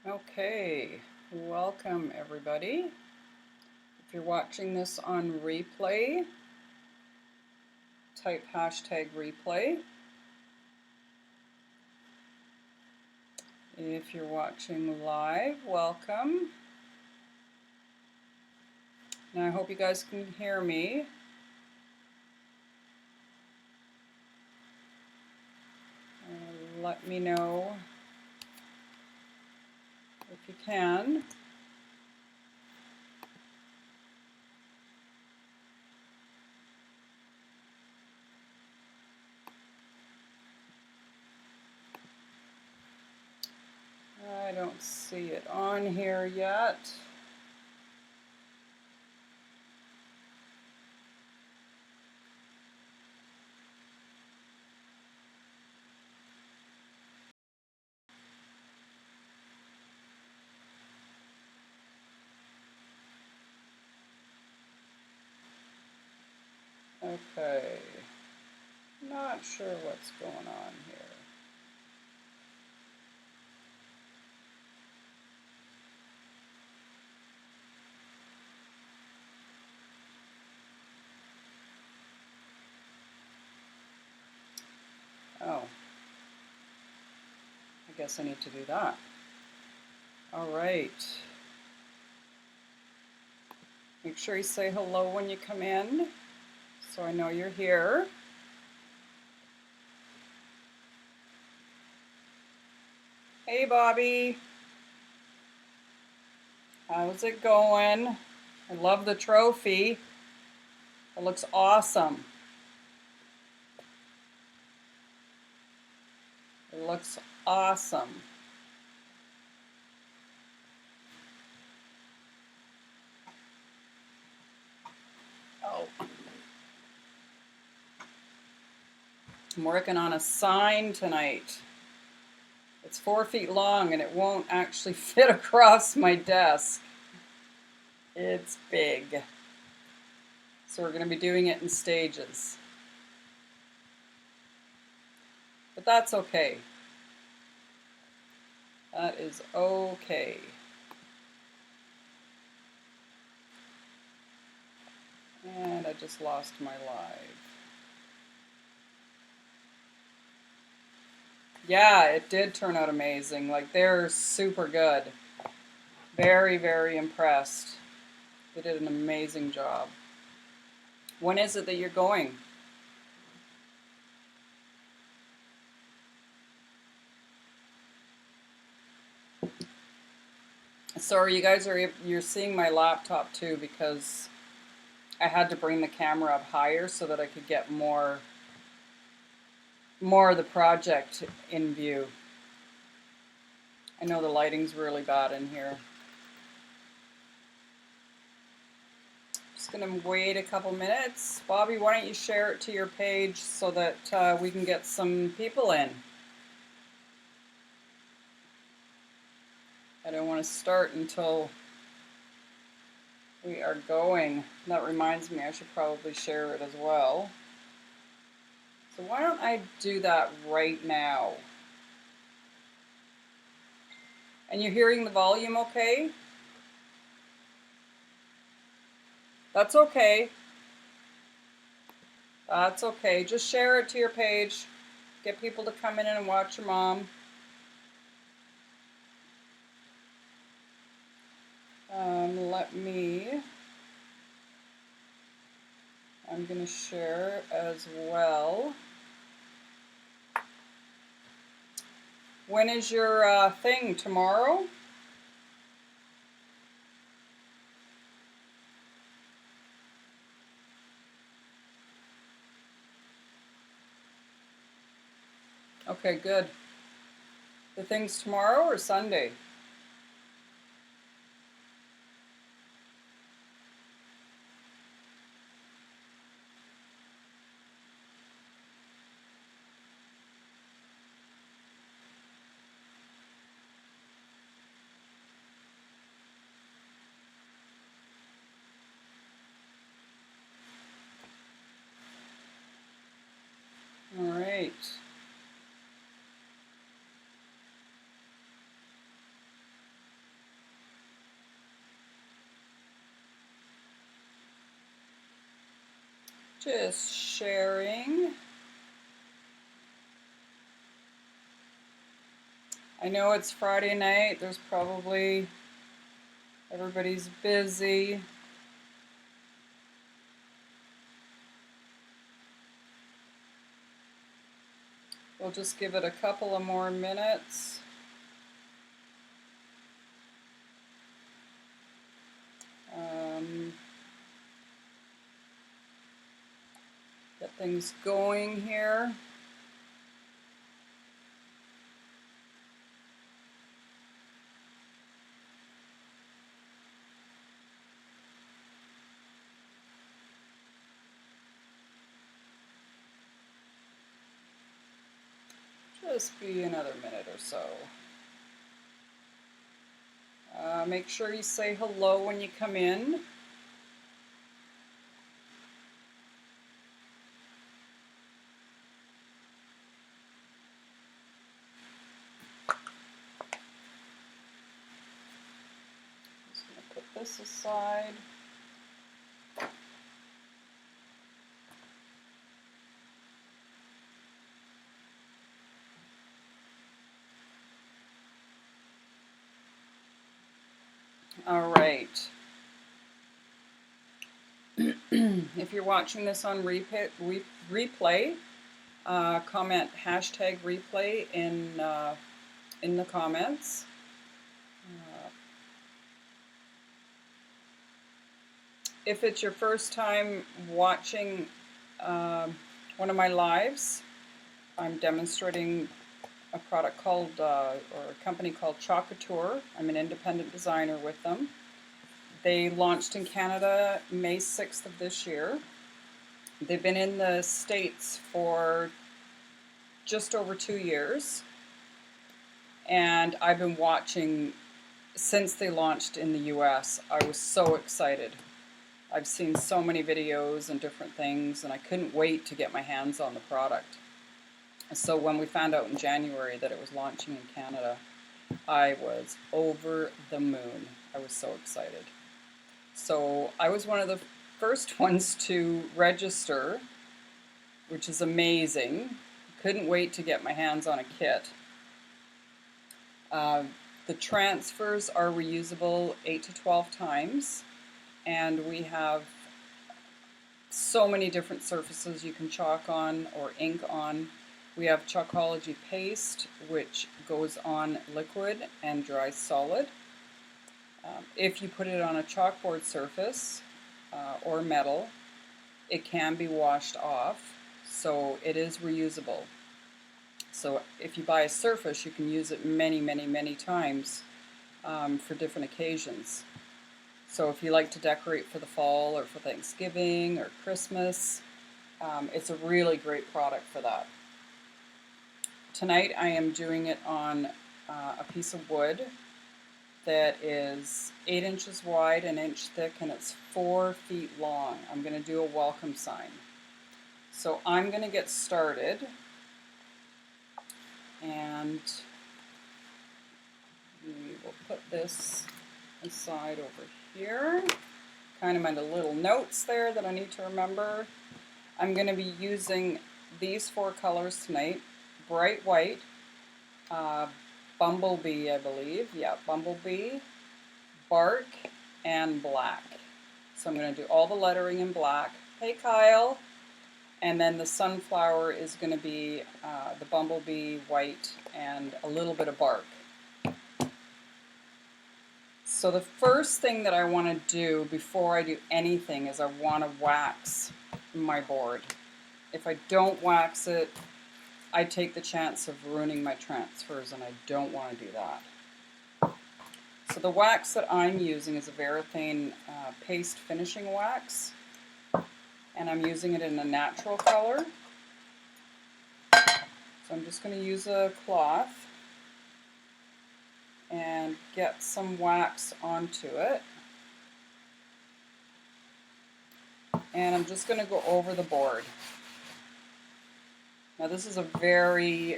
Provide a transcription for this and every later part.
Okay, welcome everybody. If you're watching this on replay, type #replay. If you're watching live, welcome. Now I hope you guys can hear me. Let me know if you can. I don't see it on here yet. Okay, not sure what's going on here. Oh, I guess I need to do that. All right. Make sure you say hello when you come in, so I know you're here. Hey, Bobby. How's it going? I love the trophy. It looks awesome. It looks awesome. Oh. I'm working on a sign tonight. It's 4 feet long and it won't actually fit across my desk. It's big. So we're going to be doing it in stages. But that's okay. That is okay. And I just lost my live. Yeah, it did turn out amazing. Like, they're super good. Very, very impressed. They did an amazing job. When is it that you're going? Sorry, you guys you're seeing my laptop too because I had to bring the camera up higher so that I could get more of the project in view. I know the lighting's really bad in here. Just gonna wait a couple minutes. Bobby, why don't you share it to your page so that we can get some people in. I don't want to start until we are going. That reminds me, I should probably share it as well. So why don't I do that right now? And you're hearing the volume okay? That's okay. That's okay. Just share it to your page. Get people to come in and watch your mom. Let me... I'm going to share as well. When is your thing? Tomorrow? Okay, good. The thing's tomorrow or Sunday? All right. Just sharing. I know it's Friday night. There's probably, everybody's busy. We'll just give it a couple of more minutes. Get things going here. Just be another minute or so. Make sure you say hello when you come in. Just going to put this aside. All right. If you're watching this on replay, comment hashtag replay in the comments. If it's your first time watching one of my lives, I'm demonstrating a product called, or a company called Chocateur. I'm an independent designer with them. They launched in Canada May 6th of this year. They've been in the States for just over 2 years. And I've been watching since they launched in the US. I was so excited. I've seen so many videos and different things, and I couldn't wait to get my hands on the product. So when we found out in January that it was launching in Canada, I was over the moon. I was so excited. So I was one of the first ones to register, which is amazing. Couldn't wait to get my hands on a kit. The transfers are reusable 8 to 12 times, and we have so many different surfaces you can chalk on or ink on. We have Chalkology paste, which goes on liquid and dries solid. If you put it on a chalkboard surface or metal, it can be washed off, so it is reusable. So if you buy a surface, you can use it many, many, many times for different occasions. So if you like to decorate for the fall or for Thanksgiving or Christmas, it's a really great product for that. Tonight I am doing it on a piece of wood that is 8 inches wide, an inch thick, and it's 4 feet long. I'm going to do a welcome sign. So I'm going to get started, and we will put this aside over here. Kind of my little notes there that I need to remember. I'm going to be using these 4 colors tonight. Bright white, bumblebee, I believe. Yeah, bumblebee, bark, and black. So I'm going to do all the lettering in black. Hey, Kyle. And then the sunflower is going to be the bumblebee, white, and a little bit of bark. So the first thing that I want to do before I do anything is I want to wax my board. If I don't wax it, I take the chance of ruining my transfers, and I don't want to do that. So the wax that I'm using is a Varathane paste finishing wax, and I'm using it in a natural color. So I'm just going to use a cloth and get some wax onto it. And I'm just going to go over the board. Now this is a very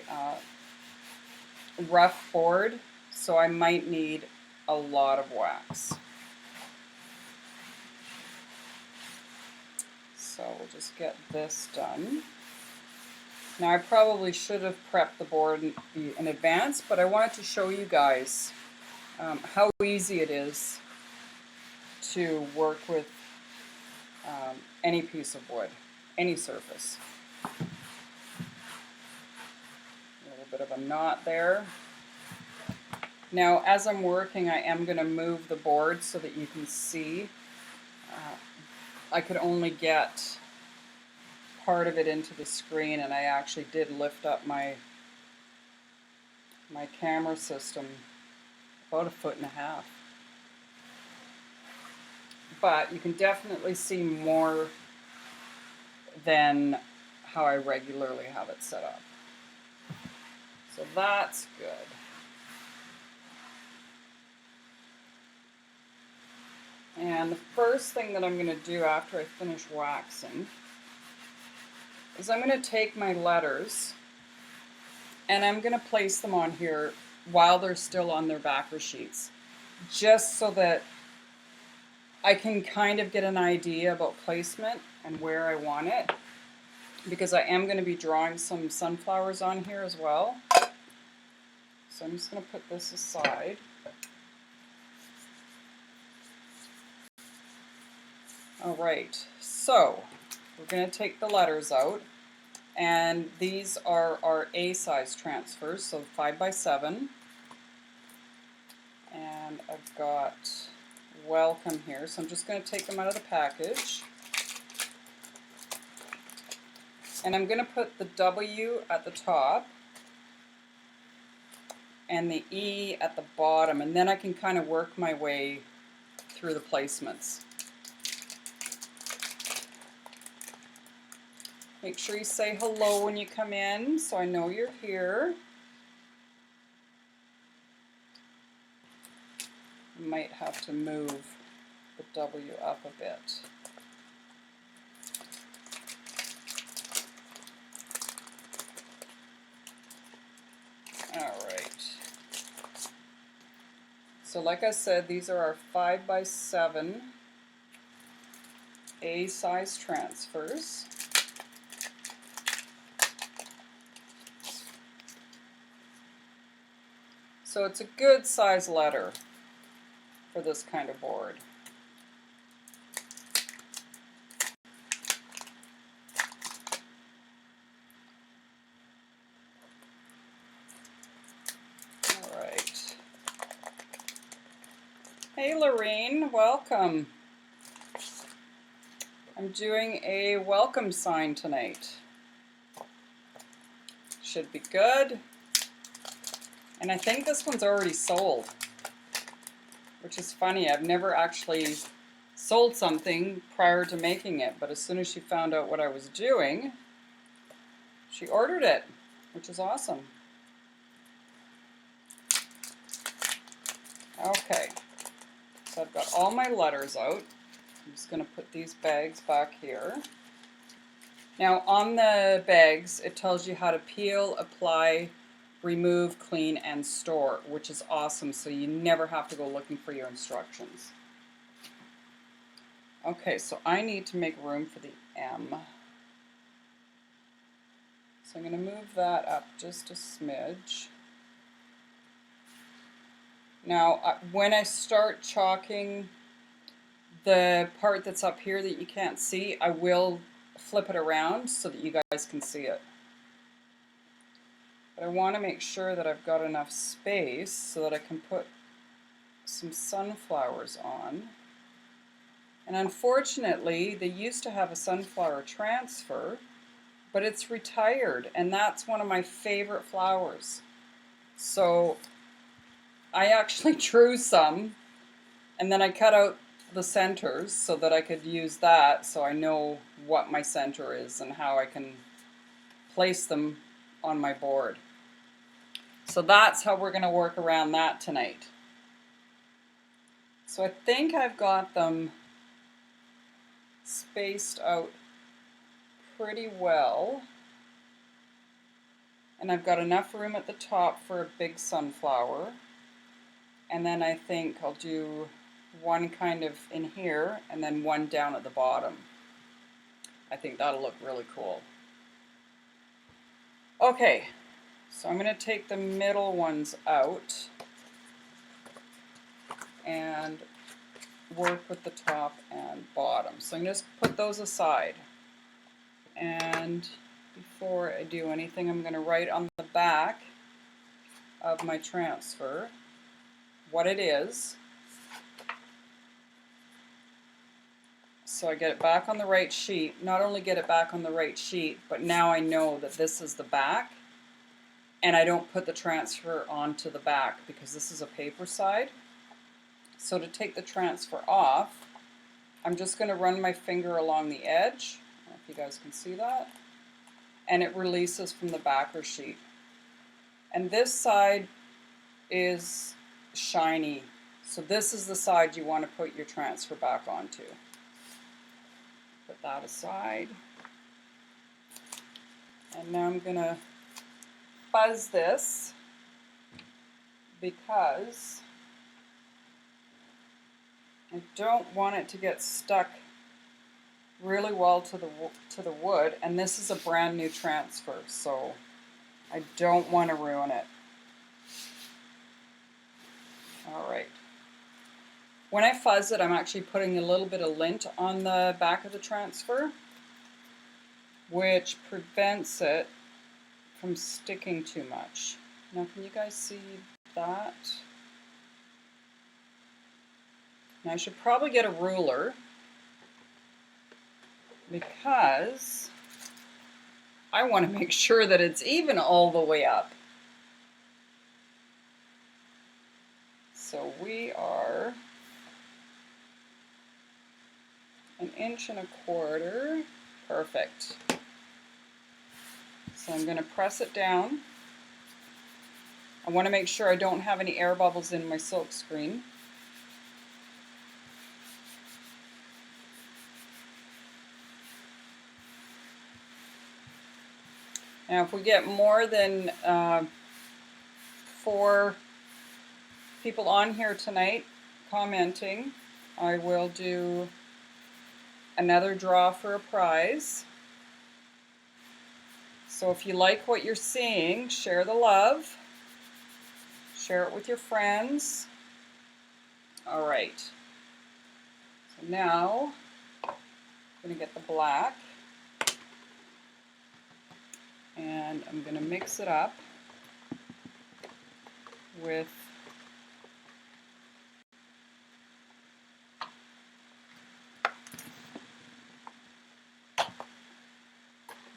rough board, so I might need a lot of wax. So we'll just get this done. Now I probably should have prepped the board in advance, but I wanted to show you guys how easy it is to work with any piece of wood, any surface. A little bit of a knot there. Now as I'm working, I am going to move the board so that you can see. I could only get part of it into the screen, and I actually did lift up my camera system about 1.5 feet. But you can definitely see more than how I regularly have it set up. So that's good. And the first thing that I'm going to do after I finish waxing is I'm going to take my letters and I'm going to place them on here while they're still on their backer sheets, just so that I can kind of get an idea about placement and where I want it, because I am going to be drawing some sunflowers on here as well. So I'm just going to put this aside. All right, so we're going to take the letters out, and these are our A size transfers, so 5x7. And I've got welcome here, so I'm just going to take them out of the package. And I'm going to put the W at the top and the E at the bottom, and then I can kind of work my way through the placements. Make sure you say hello when you come in so I know you're here. You might have to move the W up a bit. All right. So like I said, these are our 5x7 A size transfers. So it's a good size letter for this kind of board. All right. Hey Lorraine, welcome. I'm doing a welcome sign tonight. Should be good. And I think this one's already sold, which is funny. I've never actually sold something prior to making it, but as soon as she found out what I was doing, she ordered it, which is awesome. Okay, so I've got all my letters out. I'm just going to put these bags back here. Now on the bags, it tells you how to peel, apply, remove, clean, and store, which is awesome, so you never have to go looking for your instructions. Okay, so I need to make room for the M. So I'm going to move that up just a smidge. Now, when I start chalking the part that's up here that you can't see, I will flip it around so that you guys can see it. But I want to make sure that I've got enough space so that I can put some sunflowers on. And unfortunately, they used to have a sunflower transfer, but it's retired, and that's one of my favorite flowers. So I actually drew some, and then I cut out the centers so that I could use that, so I know what my center is and how I can place them on my board. So that's how we're going to work around that tonight. So I think I've got them spaced out pretty well. And I've got enough room at the top for a big sunflower. And then I think I'll do one kind of in here and then one down at the bottom. I think that'll look really cool. Okay, so I'm going to take the middle ones out and work with the top and bottom. So I'm going to just put those aside. And before I do anything, I'm going to write on the back of my transfer what it is. So I get it back on the right sheet. Not only get it back on the right sheet, but now I know that this is the back. And I don't put the transfer onto the back because this is a paper side. So to take the transfer off, I'm just going to run my finger along the edge. I don't know if you guys can see that. And it releases from the backer sheet. And this side is shiny. So this is the side you want to put your transfer back onto. Put that aside. And now I'm going to fuzz this because I don't want it to get stuck really well to the wood, and this is a brand new transfer, so I don't want to ruin it. All right. When I fuzz it, I'm actually putting a little bit of lint on the back of the transfer, which prevents it from sticking too much. Now, can you guys see that? Now, I should probably get a ruler because I want to make sure that it's even all the way up. So we are 1.25 inches. Perfect. So I'm going to press it down. I want to make sure I don't have any air bubbles in my silk screen. Now, if we get more than 4 people on here tonight commenting, I will do another draw for a prize. So if you like what you're seeing, share the love. Share it with your friends. All right. So now, I'm going to get the black. And I'm going to mix it up with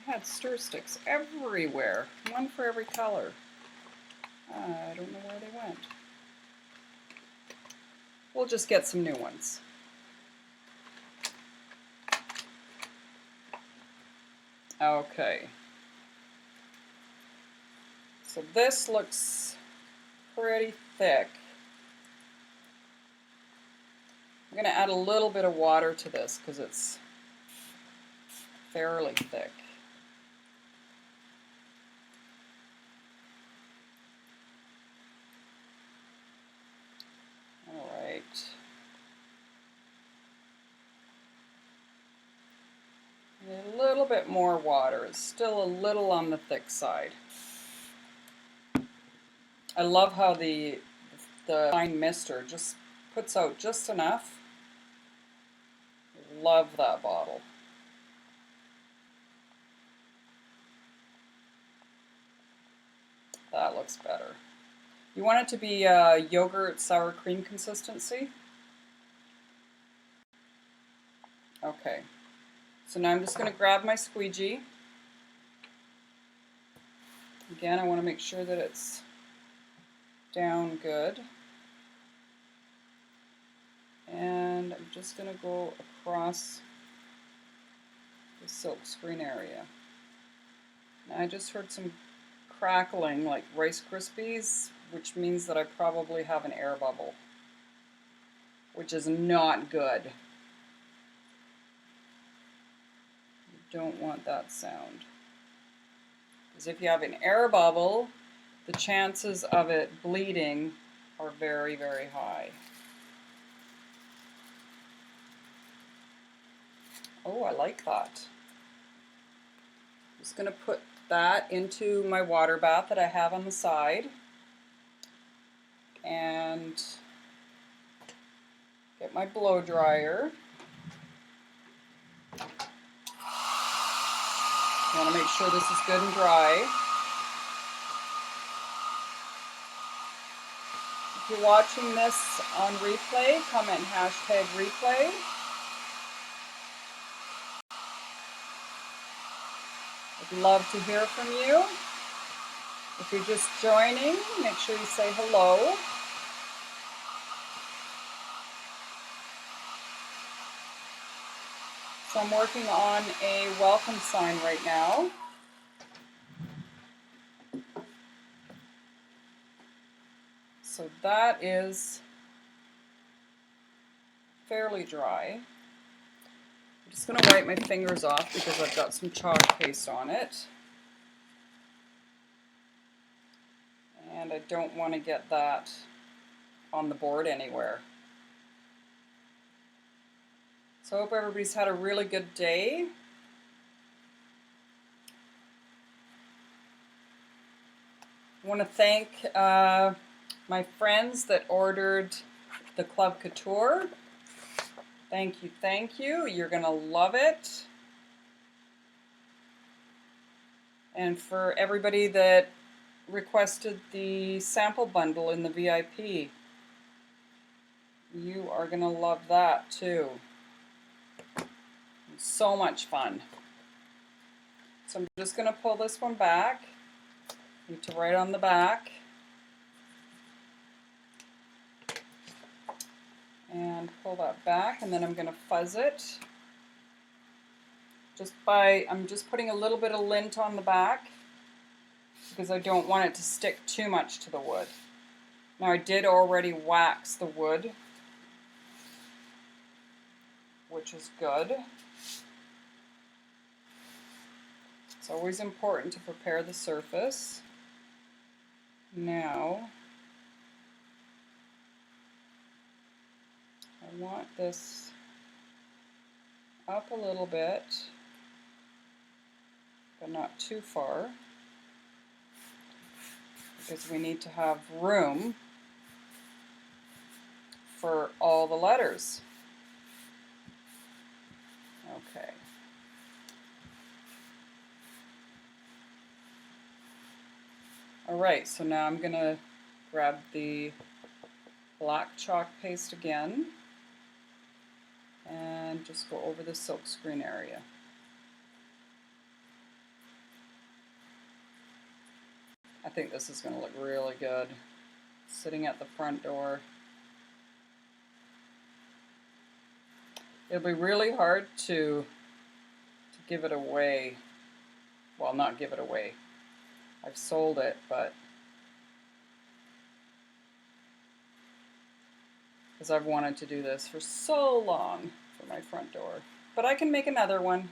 I had stir sticks everywhere, one for every color. I don't know where they went. We'll just get some new ones. Okay. So this looks pretty thick. I'm going to add a little bit of water to this because it's fairly thick. All right. A little bit more water. It's still a little on the thick side. I love how the fine mister just puts out just enough. Love that bottle. That looks better. You want it to be yogurt sour cream consistency. Okay. So now I'm just going to grab my squeegee. Again, I want to make sure that it's down good. And I'm just going to go across the silk screen area. Now I just heard some crackling like Rice Krispies, which means that I probably have an air bubble, which is not good. You don't want that sound. Because if you have an air bubble, the chances of it bleeding are very, very high. Oh, I like that. Just going to put that into my water bath that I have on the side. And get my blow dryer. I want to make sure this is good and dry. If you're watching this on replay, comment #replay. I'd love to hear from you. If you're just joining, make sure you say hello. So I'm working on a welcome sign right now. So that is fairly dry. I'm just going to wipe my fingers off because I've got some chalk paste on it. And I don't want to get that on the board anywhere. So I hope everybody's had a really good day. I want to thank my friends that ordered the Club Couture. Thank you, thank you. You're going to love it. And for everybody that requested the sample bundle in the VIP, you are going to love that too. It's so much fun. So I'm just going to pull this one back. Need to write on the back. And pull that back, and then I'm going to fuzz it. I'm just putting a little bit of lint on the back because I don't want it to stick too much to the wood. Now I did already wax the wood, which is good. It's always important to prepare the surface. Now, I want this up a little bit, but not too far, because we need to have room for all the letters. Okay. All right, so now I'm going to grab the black chalk paste again and just go over the silkscreen area. I think this is going to look really good sitting at the front door. It'll be really hard to give it away. Well, not give it away. I've sold it, but because I've wanted to do this for so long for my front door. But I can make another one.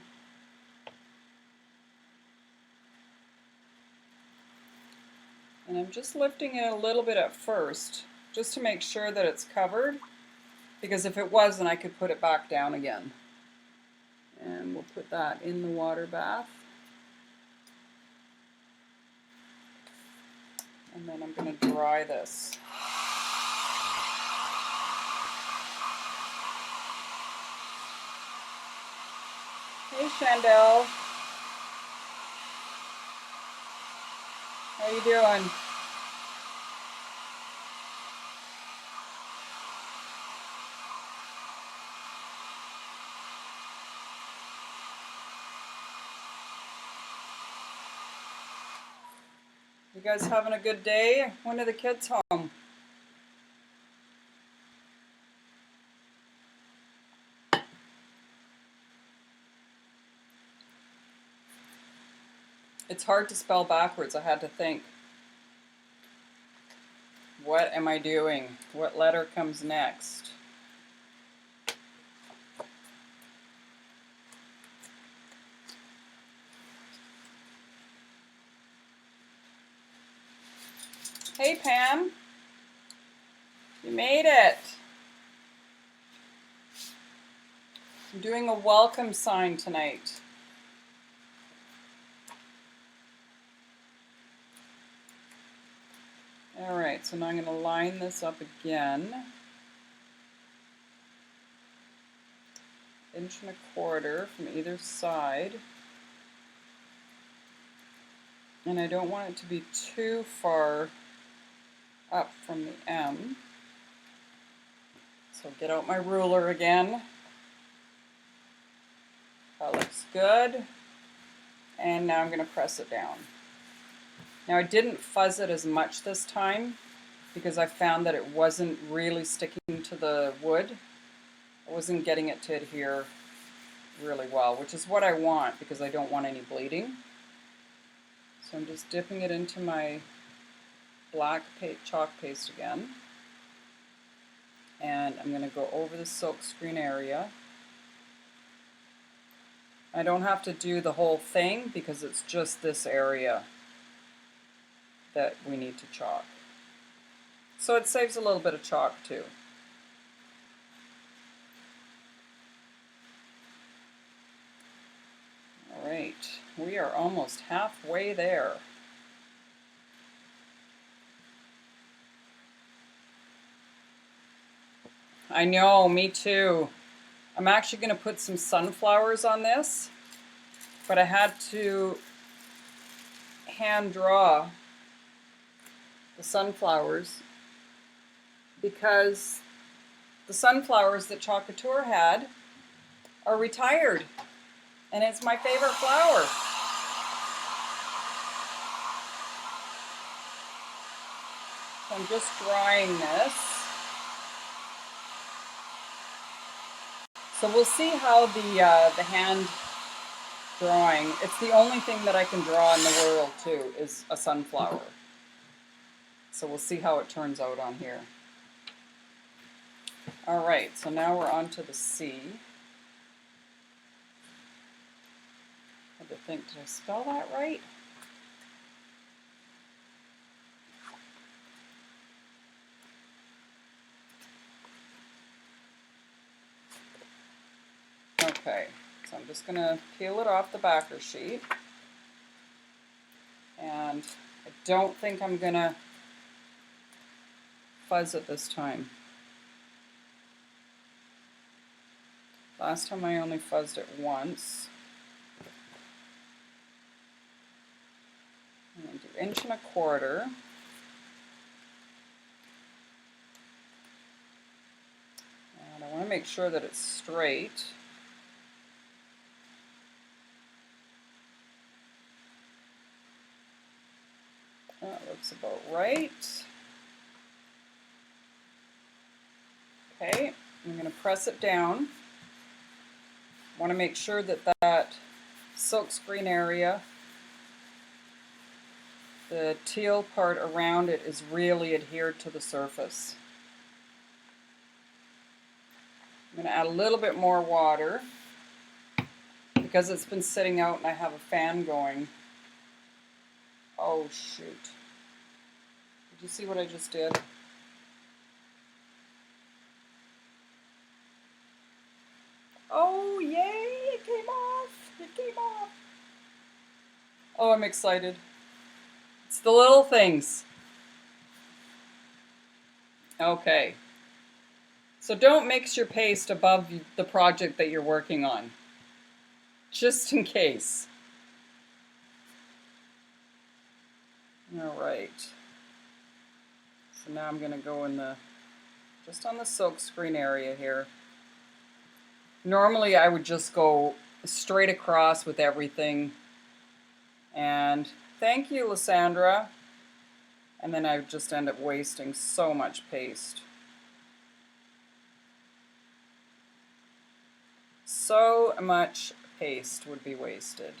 And I'm just lifting it a little bit at first, just to make sure that it's covered, because if it wasn't, I could put it back down again. And we'll put that in the water bath. And then I'm going to dry this. Hey, Chandel. How you doing? You guys having a good day? When are the kids home? It's hard to spell backwards. I had to think. What am I doing? What letter comes next? Hey, Pam. You made it. I'm doing a welcome sign tonight. so now I'm going to line this up again. 1.25 inches from either side. And I don't want it to be too far up from the M. So get out my ruler again. That looks good. And now I'm going to press it down. Now I didn't fuzz it as much this time because I found that it wasn't really sticking to the wood. I wasn't getting it to adhere really well, which is what I want because I don't want any bleeding. So I'm just dipping it into my black chalk paste again. And I'm going to go over the silk screen area. I don't have to do the whole thing because it's just this area that we need to chalk. So it saves a little bit of chalk too. All right, we are almost halfway there. I know, me too. I'm actually going to put some sunflowers on this, but I had to hand draw the sunflowers because the sunflowers that Chalk Couture had are retired, and it's my favorite flower. So I'm just drying this. So we'll see how the hand drawing, it's the only thing that I can draw in the world too, is a sunflower. So we'll see how it turns out on here. All right, so now we're on to the C. I had to think, did I spell that right? Okay, so I'm just going to peel it off the backer sheet. And I don't think I'm going to fuzz it this time. Last time I only fuzzed it once. I'm going to do 1.25 inches. And I want to make sure that it's straight. That looks about right. Okay, I'm going to press it down. I want to make sure that that silk screen area, the teal part around it, is really adhered to the surface. I'm going to add a little bit more water because it's been sitting out and I have a fan going. Oh shoot. Did you see what I just did? Oh yay, it came off! It came off! Oh, I'm excited. It's the little things. Okay. So don't mix your paste above the project that you're working on, just in case. All right. So now I'm going to go in just on the silk screen area here. Normally I would just go straight across with everything. And thank you, Lysandra. And then I would just end up wasting so much paste. So much paste would be wasted.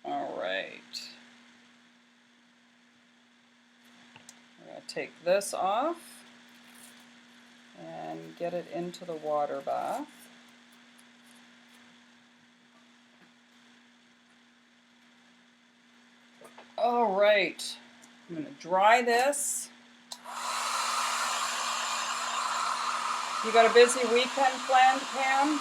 All right. I'm going to take this off and get it into the water bath. All right. I'm going to dry this. You got a busy weekend planned, Pam?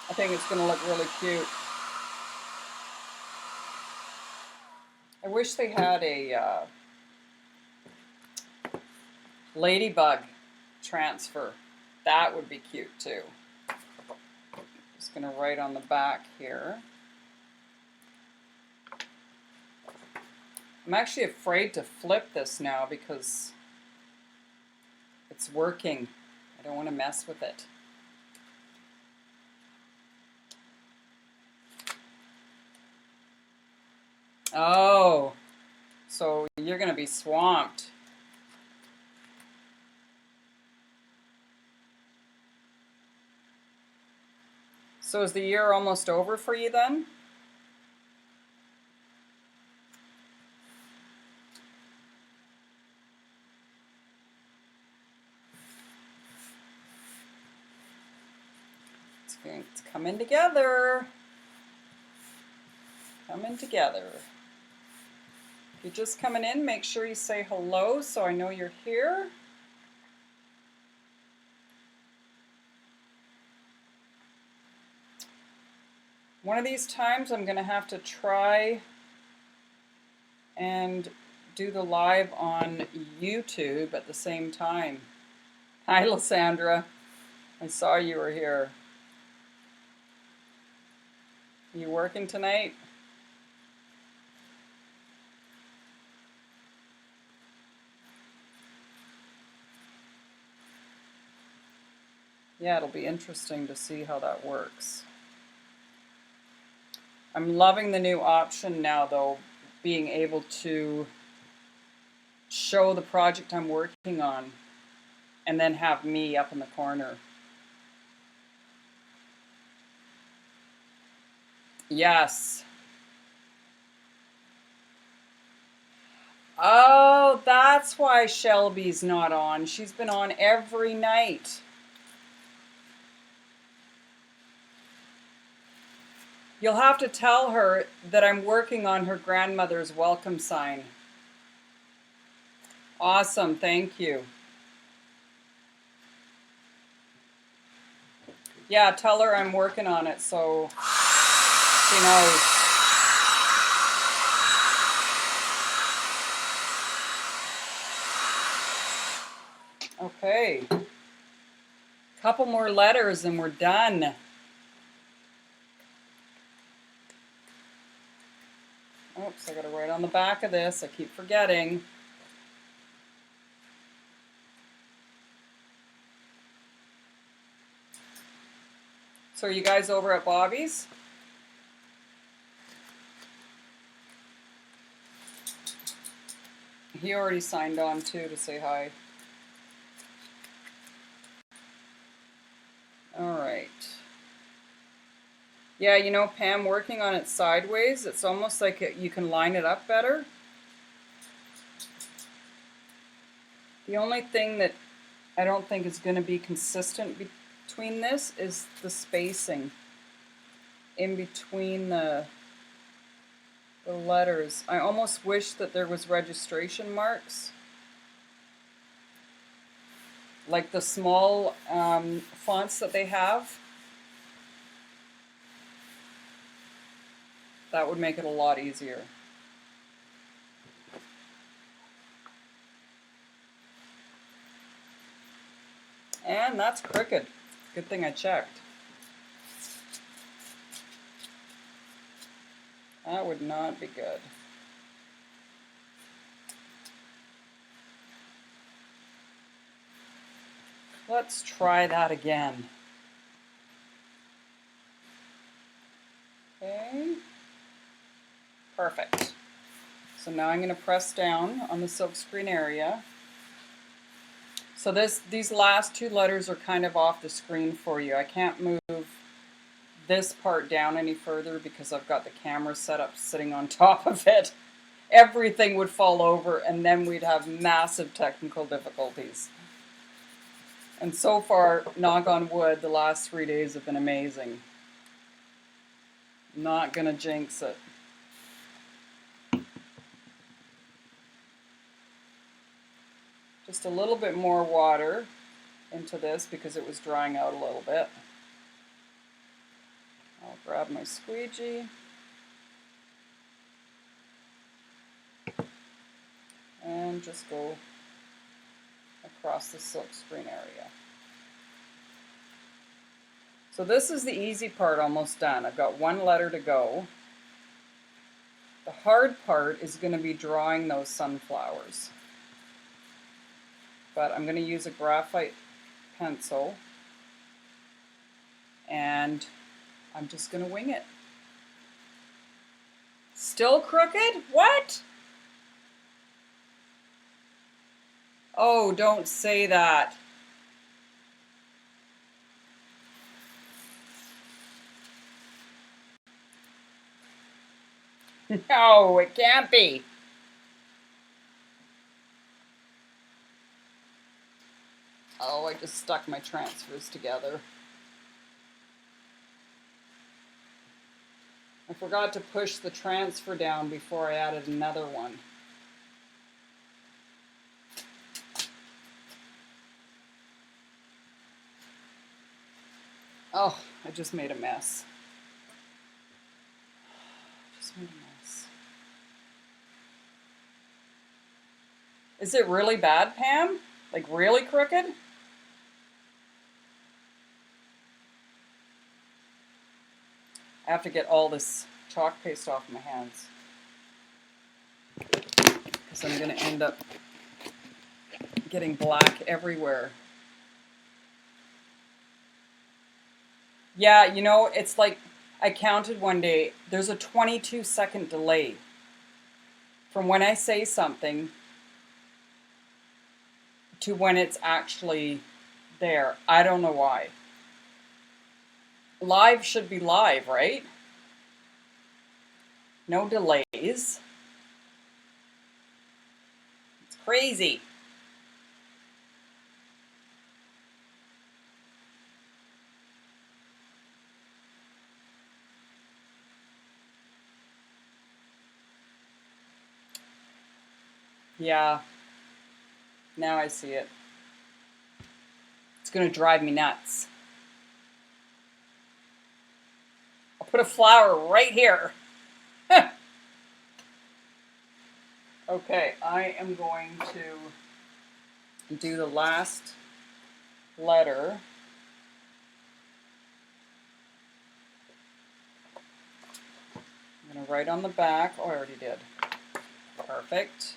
I think it's going to look really cute. I wish they had a ladybug transfer. That would be cute too. Just going to write on the back here. I'm actually afraid to flip this now because it's working. I don't want to mess with it. Oh, so you're going to be swamped. So is the year almost over for you then? It's coming together. Coming together. If you're just coming in, make sure you say hello so I know you're here. One of these times I'm going to have to try and do the live on YouTube at the same time. Hi, Lysandra. I saw you were here. You working tonight? Yeah, it'll be interesting to see how that works. I'm loving the new option now, though, being able to show the project I'm working on and then have me up in the corner. Yes. Oh, that's why Shelby's not on. She's been on every night. You'll have to tell her that I'm working on her grandmother's welcome sign. Awesome, thank you. Yeah, tell her I'm working on it so she knows. Okay. Couple more letters and we're done. Oops, I gotta write on the back of this. I keep forgetting. So are you guys over at Bobby's? He already signed on too to say hi. All right. Yeah, you know, Pam, working on it sideways, it's almost like you can line it up better. The only thing that I don't think is going to be consistent between this is the spacing in between the letters. I almost wish that there was registration marks. Like the small fonts that they have. That would make it a lot easier. And that's crooked. Good thing I checked. That would not be good. Let's try that again. Okay. Perfect. So now I'm going to press down on the silkscreen area. So these last two letters are kind of off the screen for you. I can't move this part down any further because I've got the camera set up sitting on top of it. Everything would fall over and then we'd have massive technical difficulties. And so far, knock on wood, the last 3 days have been amazing. Not gonna jinx it. Just a little bit more water into this because it was drying out a little bit. I'll grab my squeegee. And just go across the silk screen area. So this is the easy part, almost done. I've got one letter to go. The hard part is going to be drawing those sunflowers. But I'm going to use a graphite pencil and I'm just going to wing it. Still crooked? What? Oh, don't say that. No, it can't be. Oh, I just stuck my transfers together. I forgot to push the transfer down before I added another one. Oh, I just made a mess. Just made a mess. Is it really bad, Pam? Like really crooked? I have to get all this chalk paste off my hands because I'm going to end up getting black everywhere. Yeah, you know, it's like I counted one day, there's a 22-second delay from when I say something to when it's actually there. I don't know why. Live should be live, right? No delays. It's crazy. Yeah. Now I see it. It's going to drive me nuts. I'll put a flower right here. Okay, I am going to do the last letter. I'm going to write on the back. Oh, I already did. Perfect.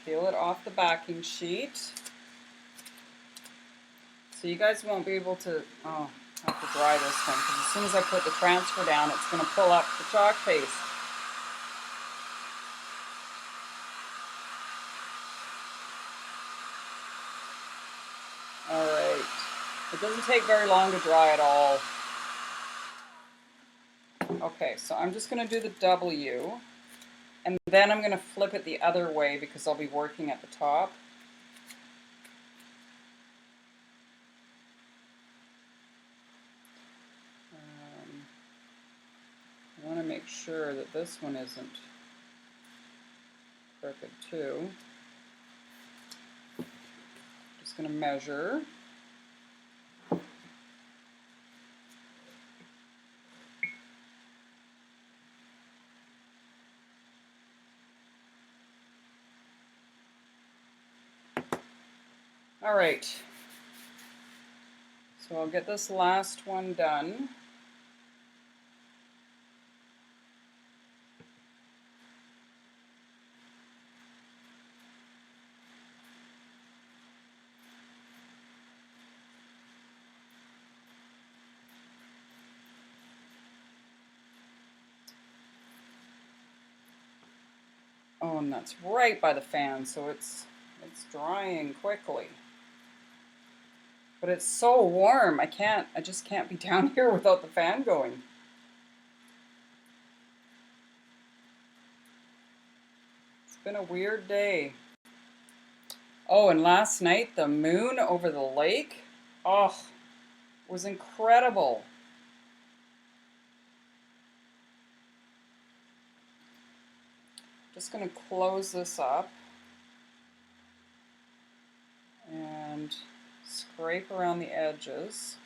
Peel it off the backing sheet. So you guys won't be able to, oh, I have to dry this one because as soon as I put the transfer down, it's going to pull up the chalk paste. All right. It doesn't take very long to dry at all. Okay, so I'm just going to do the W, and then I'm going to flip it the other way because I'll be working at the top. I want to make sure that this one isn't crooked too. Just going to measure. All right, so I'll get this last one done. Oh, and that's right by the fan, so it's drying quickly. But it's so warm, I just can't be down here without the fan going. It's been a weird day. Oh, and last night, the moon over the lake, oh, was incredible. Just going to close this up and scrape around the edges.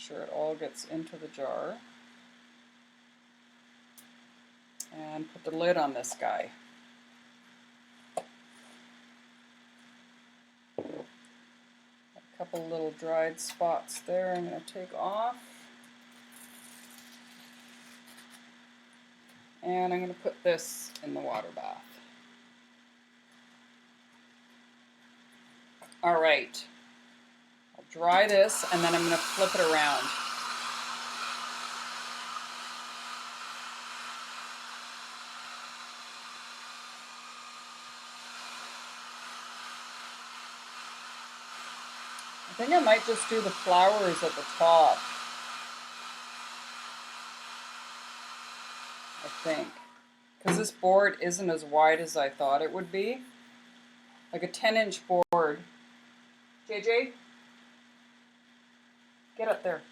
sure it all gets into the jar. And put the lid on this guy. A couple little dried spots there I'm going to take off. And I'm going to put this in the water bath. All right. I'll dry this and then I'm going to flip it around. I think I might just do the flowers at the top. I think. Because this board isn't as wide as I thought it would be. Like a 10-inch board. JJ? Get up there.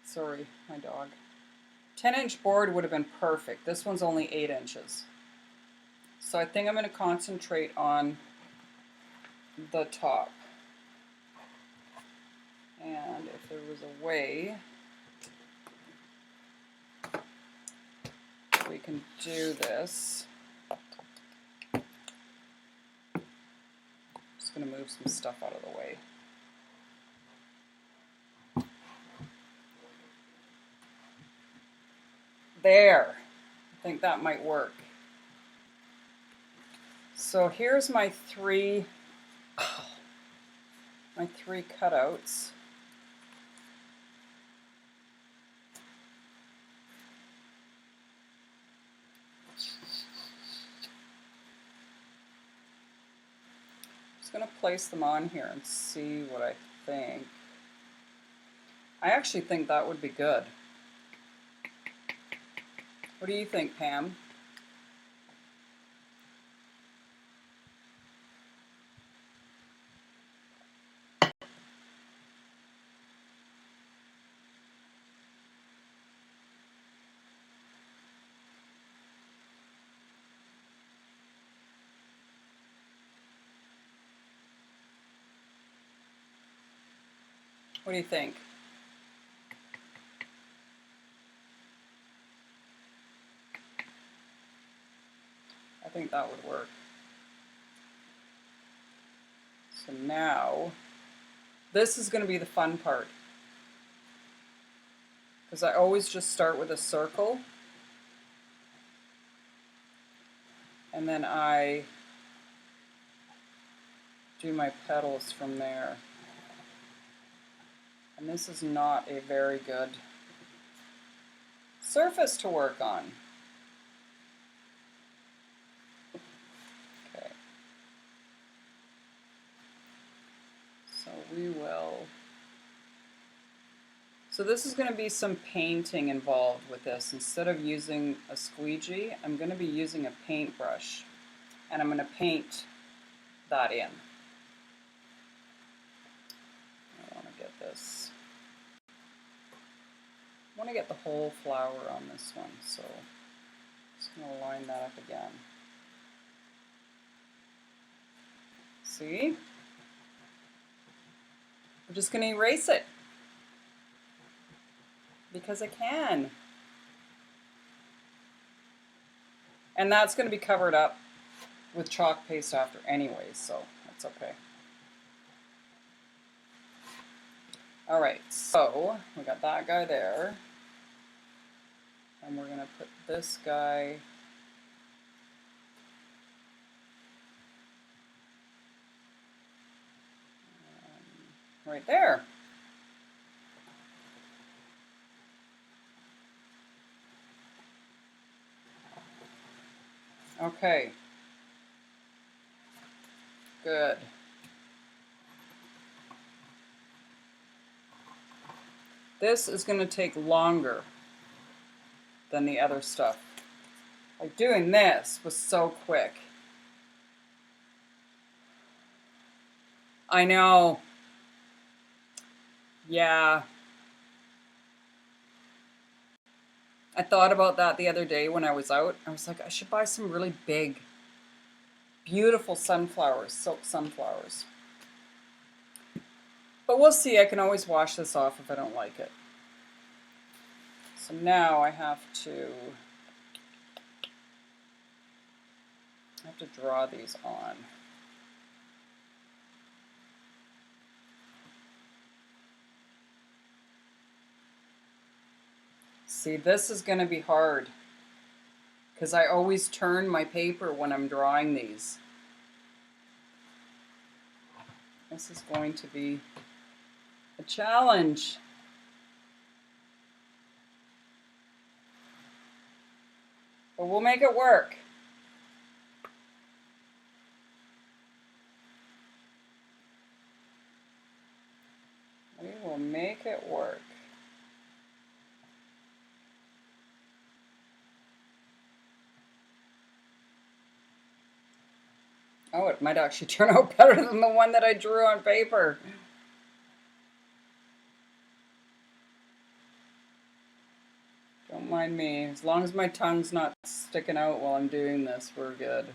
Sorry, my dog. 10-inch board would have been perfect. This one's only 8 inches. So I think I'm going to concentrate on the top. And if there was a way we can do this. Just going to move some stuff out of the way. There. I think that might work. So here's my three cutouts. Going to place them on here and see what I think. I actually think that would be good. What do you think, Pam? What do you think? I think that would work. So now, this is going to be the fun part. Because I always just start with a circle. And then I do my petals from there. And this is not a very good surface to work on. Okay. So we will. So this is going to be some painting involved with this. Instead of using a squeegee, I'm going to be using a paintbrush. And I'm going to paint that in. I want to get this. I want to get the whole flower on this one, so I'm just going to line that up again. See? I'm just going to erase it because I can. And that's going to be covered up with chalk paste after anyways, so that's okay. All right, so we got that guy there. And we're going to put this guy right there. Okay. Good. This is going to take longer than the other stuff. Like doing this was so quick. I know. Yeah. I thought about that the other day when I was out. I was like, I should buy some really big, beautiful sunflowers, silk sunflowers. But we'll see. I can always wash this off if I don't like it. So now I have to draw these on. See, this is going to be hard because I always turn my paper when I'm drawing these. This is going to be a challenge. But we'll make it work. We will make it work. Oh, it might actually turn out better than the one that I drew on paper. Don't mind me. As long as my tongue's not sticking out while I'm doing this, we're good.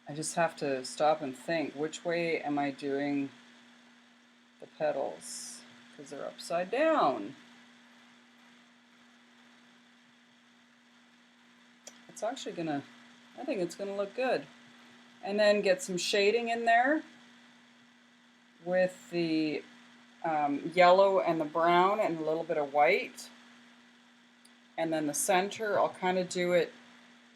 I just have to stop and think, which way am I doing the petals? Because they're upside down. It's actually gonna, I think it's gonna look good. And then get some shading in there with the yellow and the brown and a little bit of white. And then the center, I'll kind of do it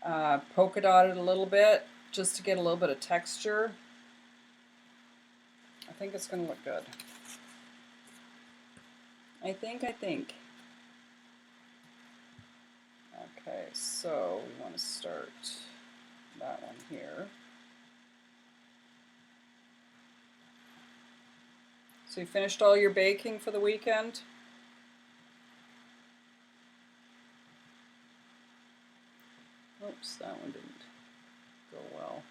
polka dotted a little bit just to get a little bit of texture. I think it's going to look good. I think. Okay, so we want to start that one here. So you finished all your baking for the weekend? Oops, that one didn't go well.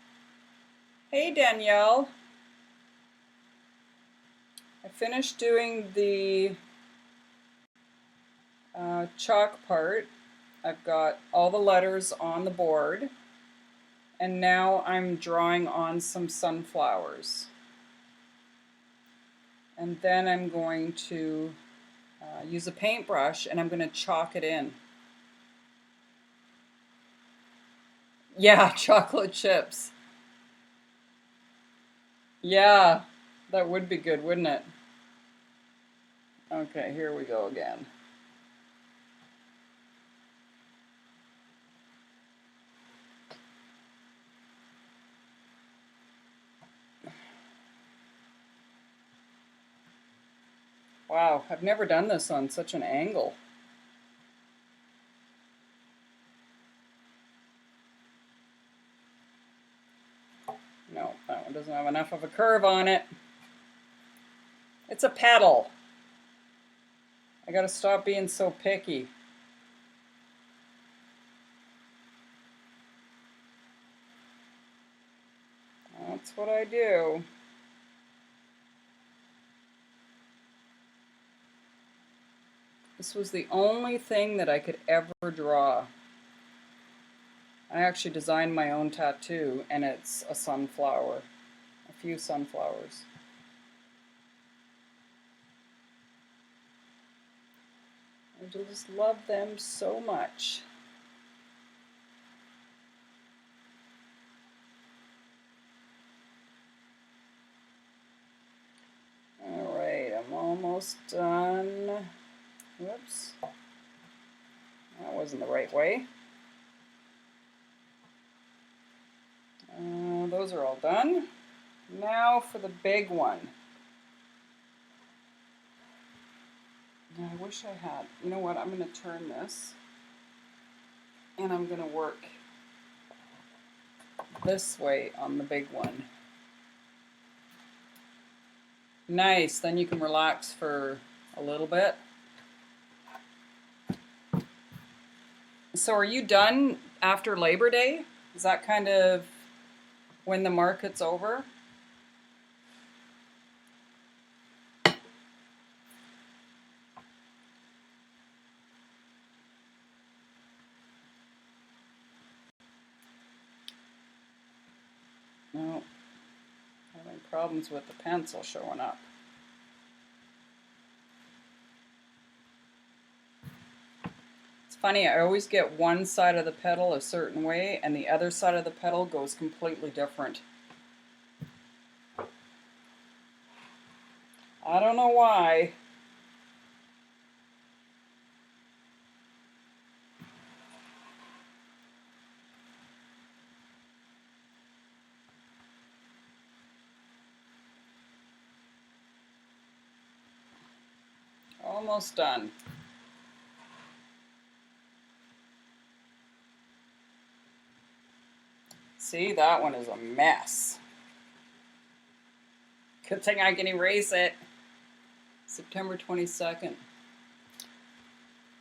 Hey Danielle. I finished doing the chalk part. I've got all the letters on the board, and now I'm drawing on some sunflowers. And then I'm going to use a paintbrush and I'm going to chalk it in. Yeah, chocolate chips. Yeah, that would be good, wouldn't it? Okay, here we go again. Wow, I've never done this on such an angle. No, that one doesn't have enough of a curve on it. It's a petal. I gotta stop being so picky. That's what I do. This was the only thing that I could ever draw. I actually designed my own tattoo, and it's a sunflower. A few sunflowers. I just love them so much. All right, I'm almost done. Whoops. That wasn't the right way. Those are all done. Now for the big one. I wish I had. You know what? I'm going to turn this and I'm going to work this way on the big one. Nice. Then you can relax for a little bit. So are you done after Labor Day? Is that kind of when the market's over? problems with the pencil showing up. It's funny, I always get one side of the petal a certain way and the other side of the petal goes completely different. I don't know why. Almost done. See, that one is a mess. Good thing I can erase it. September 22nd.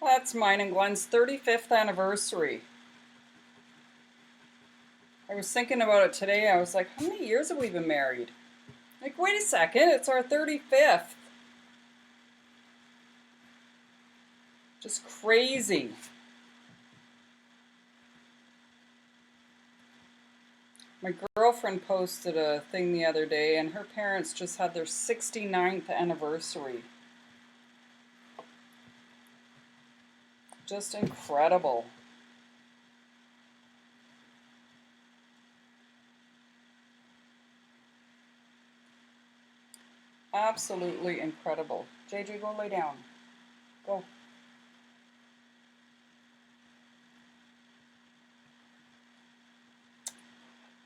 That's mine and Glenn's 35th anniversary. I was thinking about it today. I was like, how many years have we been married? Like, wait a second, it's our 35th. Just crazy. My girlfriend posted a thing the other day, and her parents just had their 69th anniversary. Just incredible. Absolutely incredible. JJ, go lay down. Go.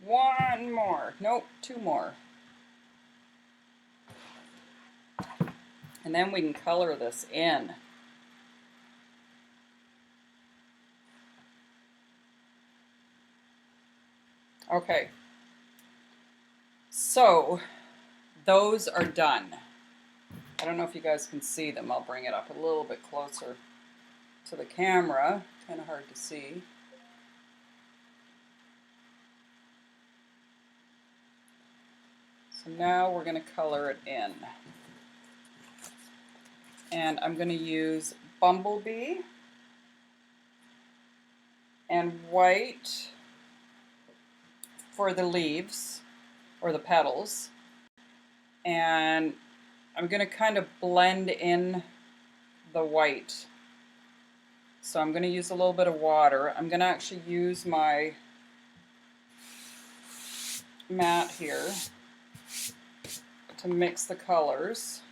One more. Nope, two more. And then we can color this in. Okay. So, those are done. I don't know if you guys can see them. I'll bring it up a little bit closer to the camera. Kind of hard to see. So now we're going to color it in. And I'm going to use Bumblebee and white for the leaves or the petals. And I'm going to kind of blend in the white. So I'm going to use a little bit of water. I'm going to actually use my mat here to mix the colors.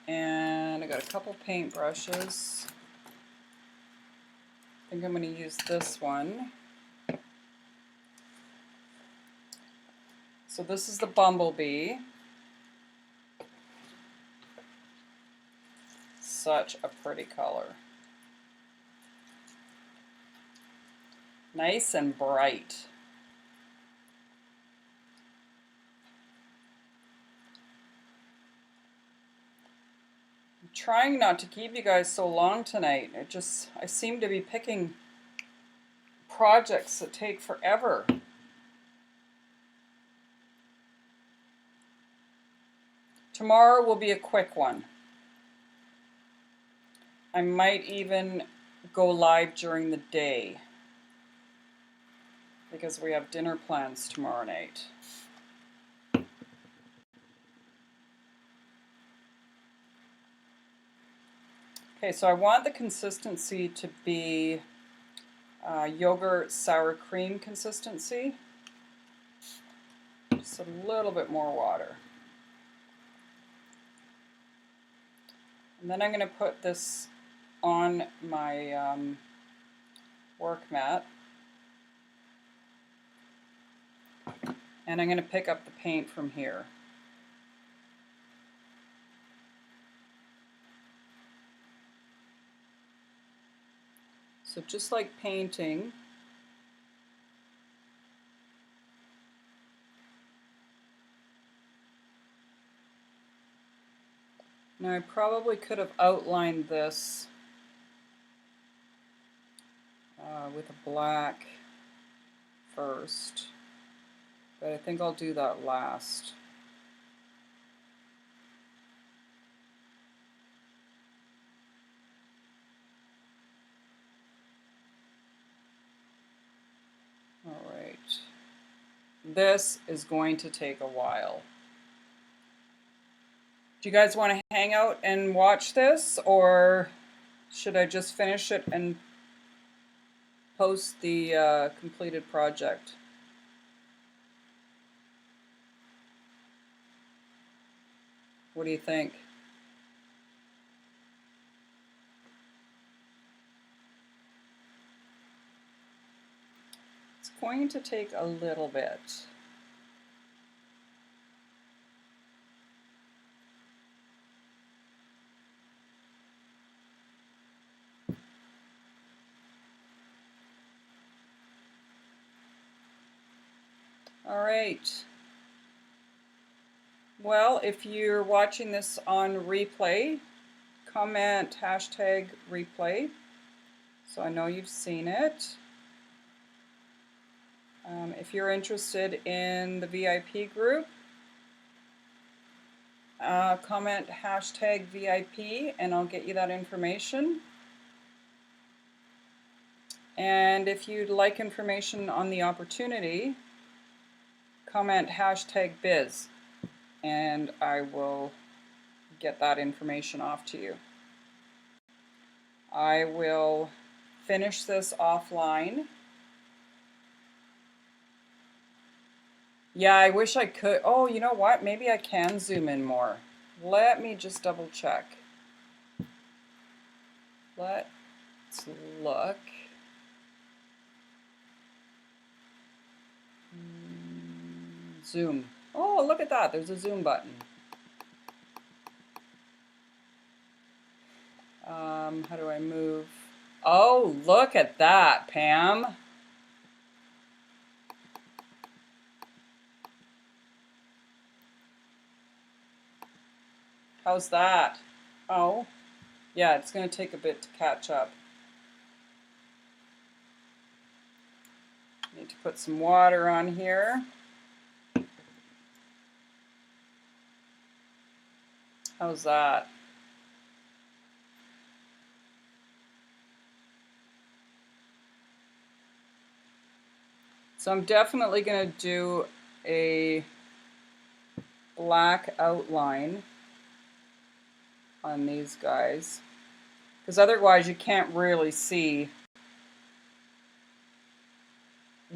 And I got a couple paint brushes. I think I'm going to use this one. So this is the Bumblebee. Such a pretty color. Nice and bright. I'm trying not to keep you guys so long tonight. I seem to be picking projects that take forever. Tomorrow will be a quick one. I might even go live during the day because we have dinner plans tomorrow night. Okay, so I want the consistency to be yogurt sour cream consistency. Just a little bit more water. And then I'm going to put this on my work mat. And I'm going to pick up the paint from here. So just like painting, now I probably could have outlined this with a black first, but I think I'll do that last. All right, This is going to take a while. Do you guys want to hang out and watch this, or should I just finish it and post the completed project? What do you think? It's going to take a little bit. All right. Well, if you're watching this on replay, comment hashtag replay so I know you've seen it. If you're interested in the VIP group, comment hashtag VIP and I'll get you that information. And if you'd like information on the opportunity, comment hashtag biz and I will get that information off to you. I will finish this offline. Yeah, I wish I could. Oh, you know what? Maybe I can zoom in more. Let me just double check. Let's look. Zoom. Oh, look at that. There's a zoom button. How do I move? Oh, look at that, Pam. How's that? Oh, yeah, it's going to take a bit to catch up. Need to put some water on here. How's that? So I'm definitely going to do a black outline on these guys, because otherwise you can't really see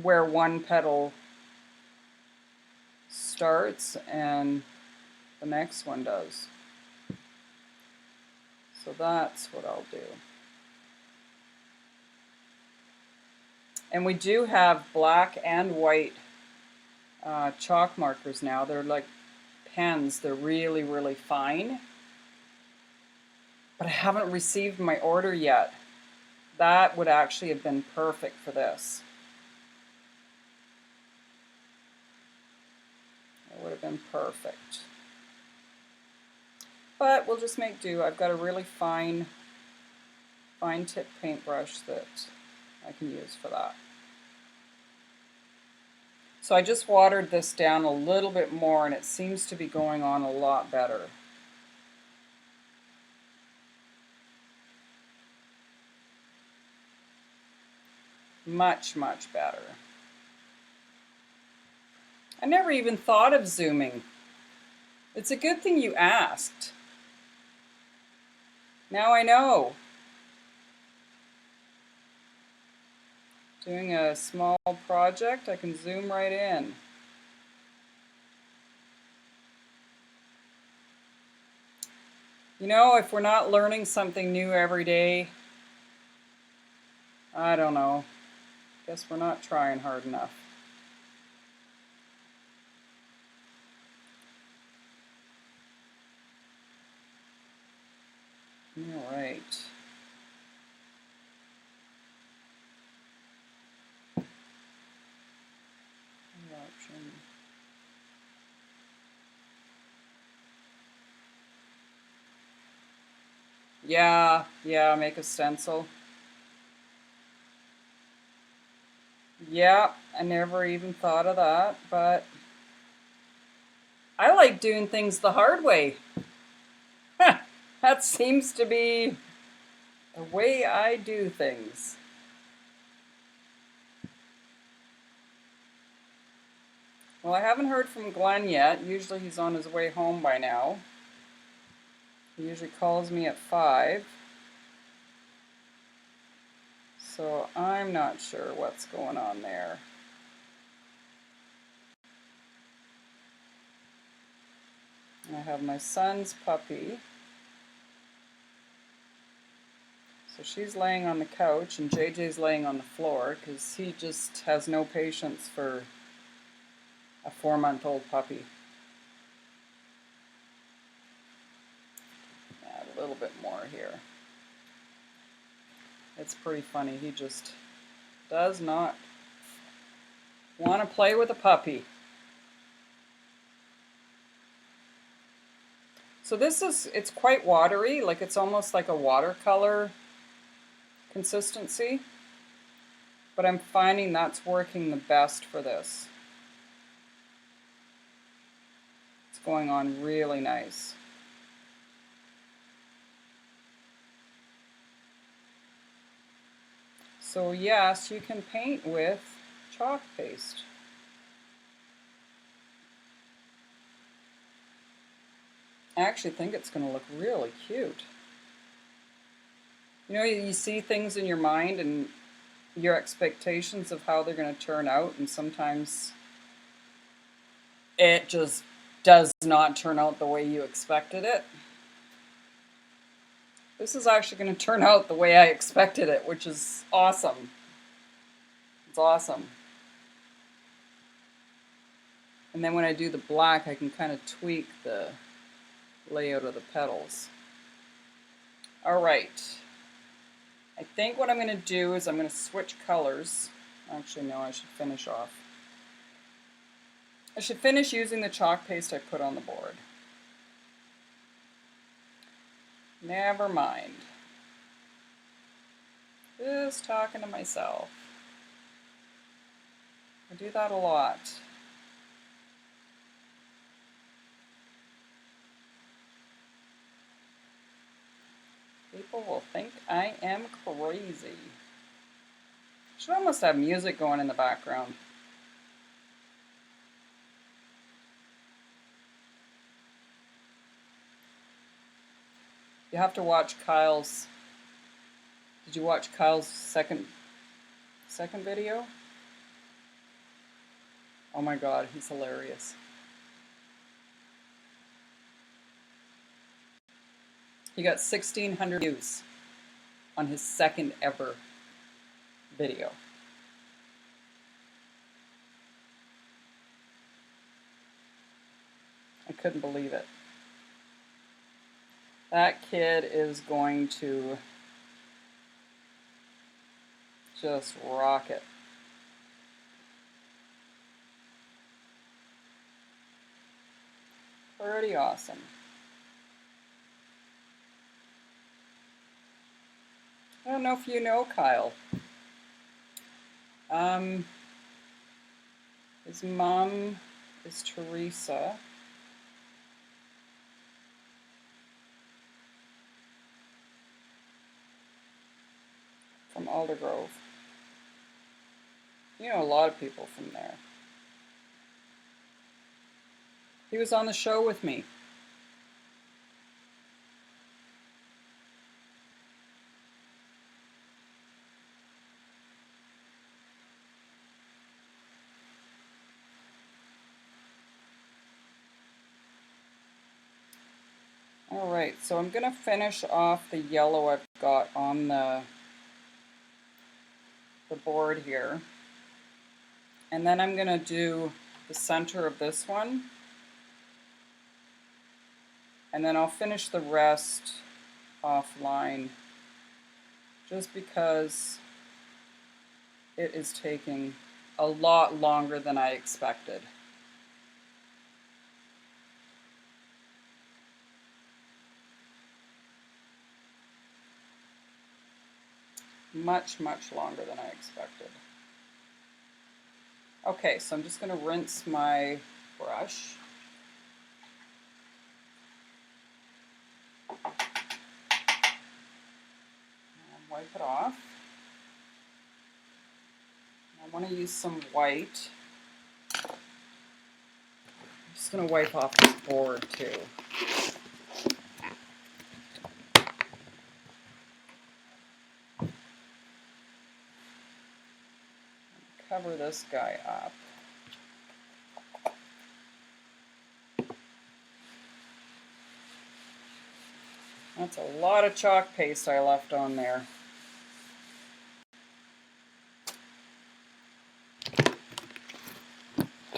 where one petal starts and the next one does. So that's what I'll do. And we do have black and white chalk markers now. They're like pens. They're really, really fine. But I haven't received my order yet. That would actually have been perfect for this. It would have been perfect. But we'll just make do. I've got a really fine tip paintbrush that I can use for that. So I just watered this down a little bit more and it seems to be going on a lot better. Much, much better. I never even thought of zooming. It's a good thing you asked. Now I know. Doing a small project, I can zoom right in. You know, if we're not learning something new every day, I don't know. Guess we're not trying hard enough. All right. Option. Yeah, make a stencil. Yeah, I never even thought of that, but I like doing things the hard way. That seems to be the way I do things. Well, I haven't heard from Glenn yet. Usually he's on his way home by now. He usually calls me at 5. So I'm not sure what's going on there. I have my son's puppy. So she's laying on the couch and JJ's laying on the floor because he just has no patience for a 4-month-old puppy. Add a little bit more here. It's pretty funny. He just does not want to play with a puppy. So it's quite watery, like it's almost like a watercolor consistency, but I'm finding that's working the best for this. It's going on really nice. So yes, you can paint with chalk paste. I actually think it's going to look really cute. You know, you see things in your mind and your expectations of how they're going to turn out, and sometimes it just does not turn out the way you expected it. This is actually going to turn out the way I expected it, which is awesome. It's awesome. And then when I do the black, I can kind of tweak the layout of the petals. All right. I think what I'm going to do is I'm going to switch colors. Actually, no, I should finish off. I should finish using the chalk paste I put on the board. Never mind. Just talking to myself. I do that a lot. People will think I am crazy. Should almost have music going in the background. You have to watch Kyle's. Did you watch Kyle's second video? Oh my God, he's hilarious. He got 1,600 views on his second ever video. I couldn't believe it. That kid is going to just rock it. Pretty awesome. I don't know if you know Kyle. His mom is Teresa. From Aldergrove. You know a lot of people from there. He was on the show with me. All right, so I'm going to finish off the yellow I've got on the board here. And then I'm going to do the center of this one. And then I'll finish the rest offline just because it is taking a lot longer than I expected. Much, much longer than I expected. Okay, so I'm just going to rinse my brush. And wipe it off. I want to use some white. Just going to wipe off this board too. Cover this guy up. That's a lot of chalk paste I left on there.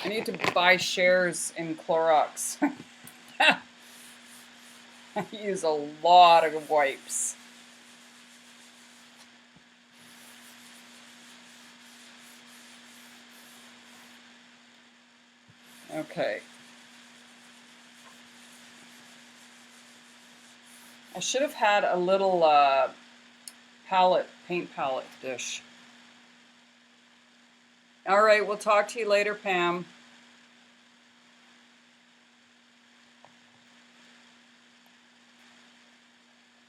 I need to buy shares in Clorox. I use a lot of wipes. Okay. I should have had a little paint palette dish. All right, we'll talk to you later, Pam.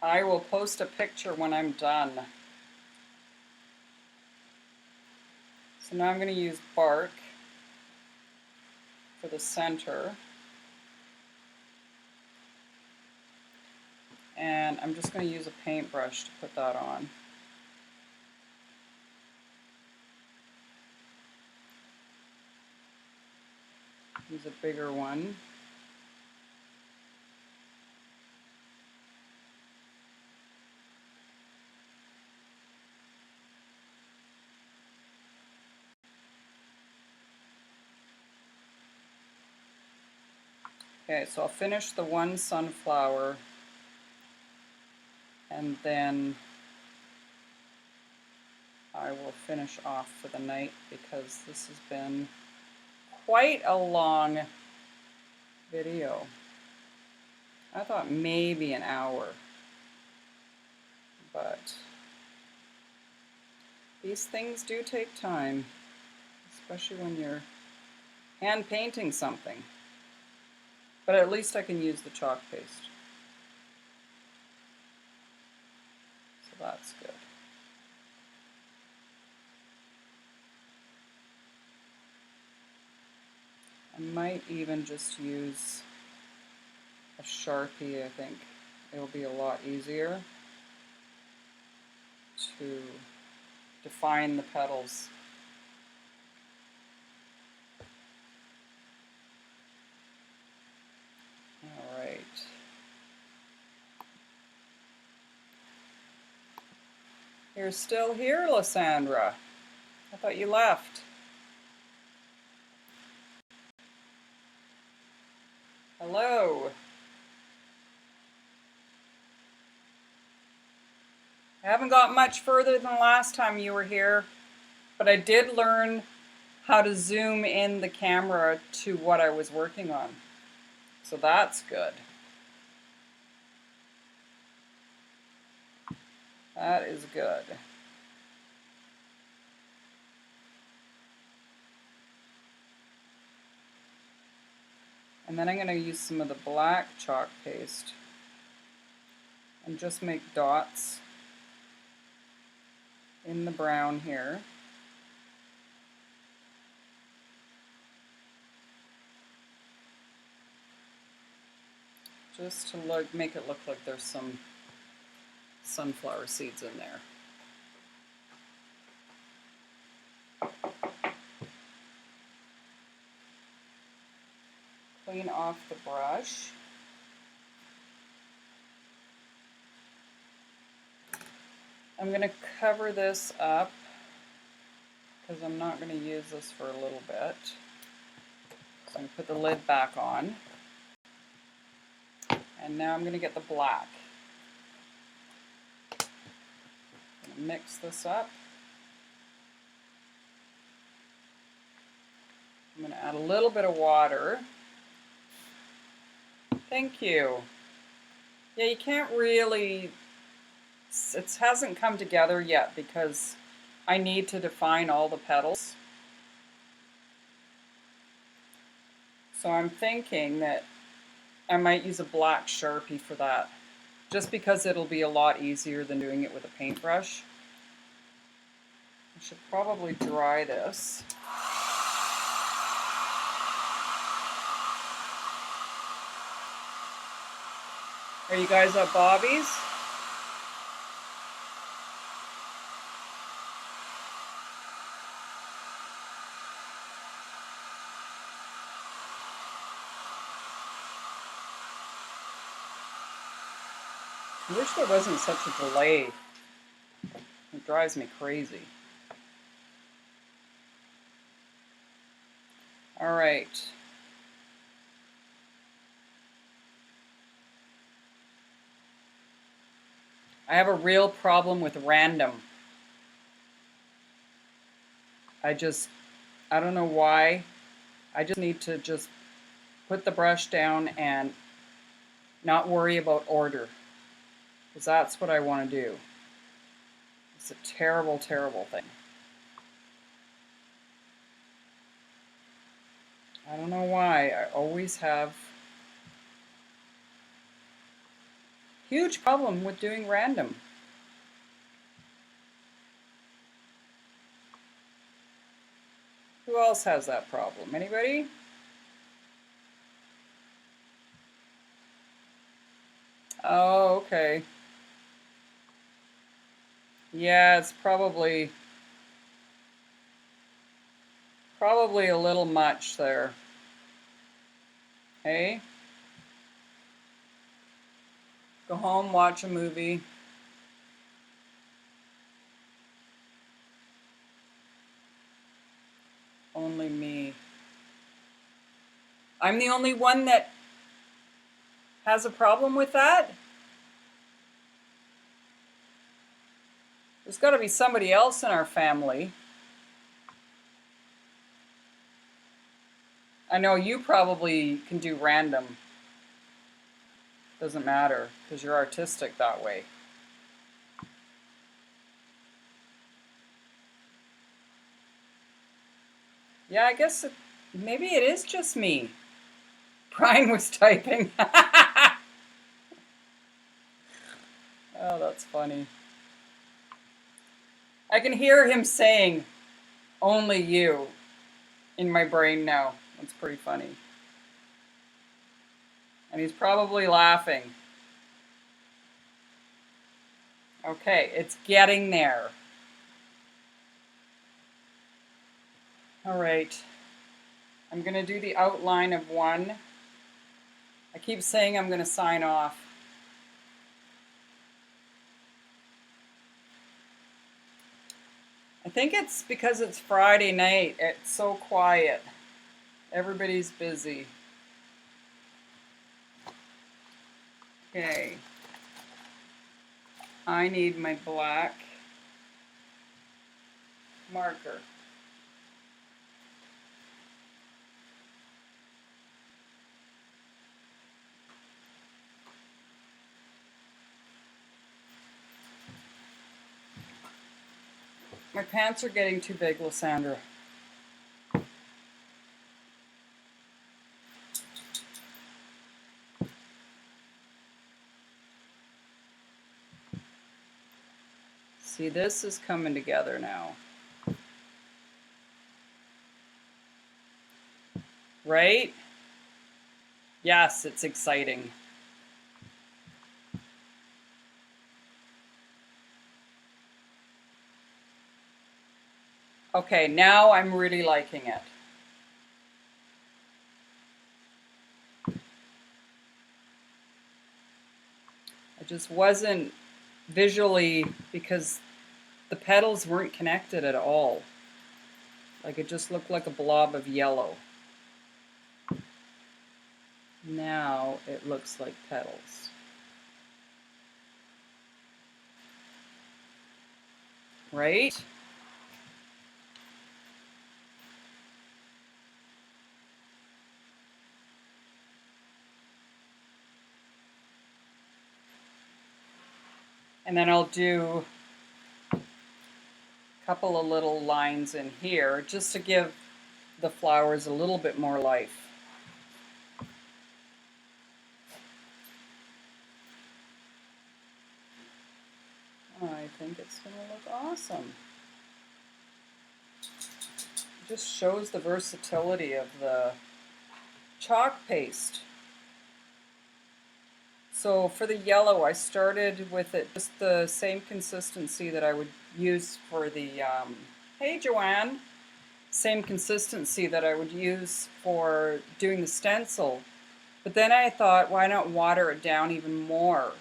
I will post a picture when I'm done. So now I'm going to use bark for the center. And I'm just going to use a paintbrush to put that on. Use a bigger one. Okay, so I'll finish the one sunflower and then I will finish off for the night because this has been quite a long video. I thought maybe an hour, but these things do take time, especially when you're hand painting something. But at least I can use the chalk paste. So that's good. I might even just use a Sharpie, I think. It'll be a lot easier to define the petals. All right. You're still here, Lysandra. I thought you left. Hello. I haven't got much further than the last time you were here, but I did learn how to zoom in the camera to what I was working on. So that's good. That is good. And then I'm going to use some of the black chalk paste and just make dots in the brown here. Just to make it look like there's some sunflower seeds in there. Clean off the brush. I'm going to cover this up because I'm not going to use this for a little bit. So I'm going to put the lid back on. And now I'm going to get the black. I'm going to mix this up. I'm going to add a little bit of water. Thank you. Yeah, you can't really, it hasn't come together yet because I need to define all the petals. So I'm thinking that I might use a black Sharpie for that, just because it'll be a lot easier than doing it with a paintbrush. I should probably dry this. Are you guys at Bobby's? I wish there wasn't such a delay. It drives me crazy. All right. I have a real problem with random. I don't know why. I just need to just put the brush down and not worry about order. Because that's what I want to do. It's a terrible, terrible thing. I don't know why. I always have huge problem with doing random. Who else has that problem? Anybody? Oh, okay. Yeah, it's probably a little much there. Hey? Go home, watch a movie. Only me. I'm the only one that has a problem with that? There's got to be somebody else in our family. I know you probably can do random. Doesn't matter, because you're artistic that way. Yeah, I guess maybe it is just me. Brian was typing. Oh, that's funny. I can hear him saying, only you, in my brain now. That's pretty funny. And he's probably laughing. Okay, it's getting there. All right. I'm going to do the outline of one. I keep saying I'm going to sign off. I think it's because it's Friday night. It's so quiet. Everybody's busy. Okay. I need my black marker. My pants are getting too big, Lysandra. See, this is coming together now. Right? Yes, it's exciting. Okay, now I'm really liking it. I just wasn't visually, because the petals weren't connected at all. Like, it just looked like a blob of yellow. Now it looks like petals. Right? And then I'll do a couple of little lines in here just to give the flowers a little bit more life. I think it's going to look awesome. It just shows the versatility of the chalk paste. So for the yellow, I started with it just the same consistency that I would use for the, hey Joanne, same consistency that I would use for doing the stencil. But then I thought, why not water it down even more?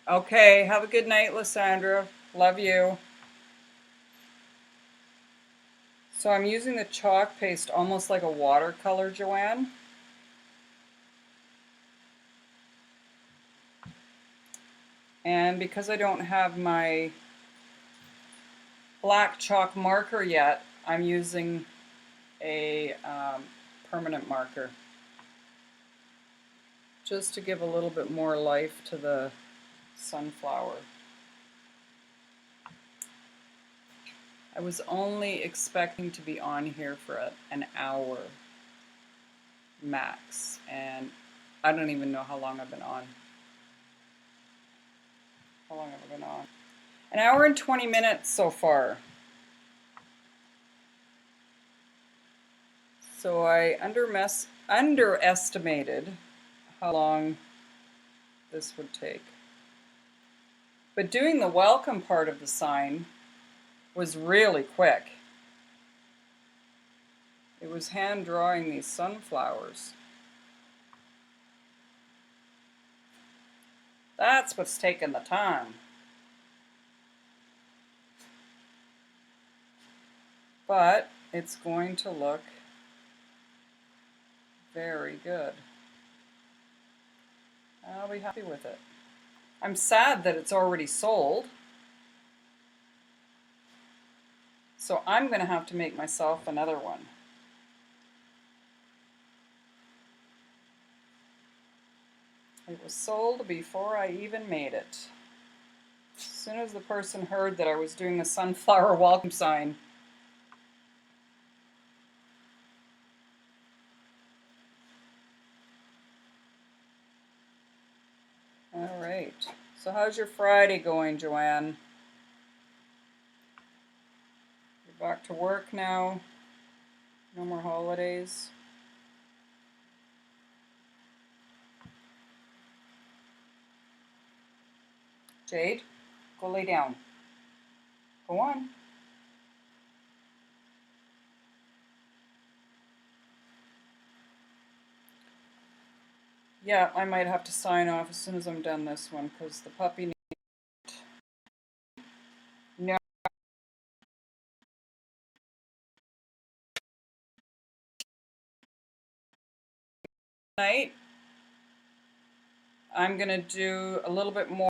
Okay, have a good night, Lysandra. Love you. So I'm using the chalk paste almost like a watercolor, Joanne. And because I don't have my black chalk marker yet, I'm using a permanent marker just to give a little bit more life to the sunflower. I was only expecting to be on here for an hour max, and I don't even know how long I've been on. How long have I been on? An hour and 20 minutes so far. So I underestimated how long this would take. But doing the welcome part of the sign was really quick. It was hand drawing these sunflowers. That's what's taking the time. But it's going to look very good. I'll be happy with it. I'm sad that it's already sold. So I'm going to have to make myself another one. It was sold before I even made it. As soon as the person heard that I was doing the sunflower welcome sign, all right. So how's your Friday going, Joanne? You're back to work now? No more holidays? Jade, go lay down. Go on. Yeah, I might have to sign off as soon as I'm done this one because the puppy needs... No. Night. I'm going to do a little bit more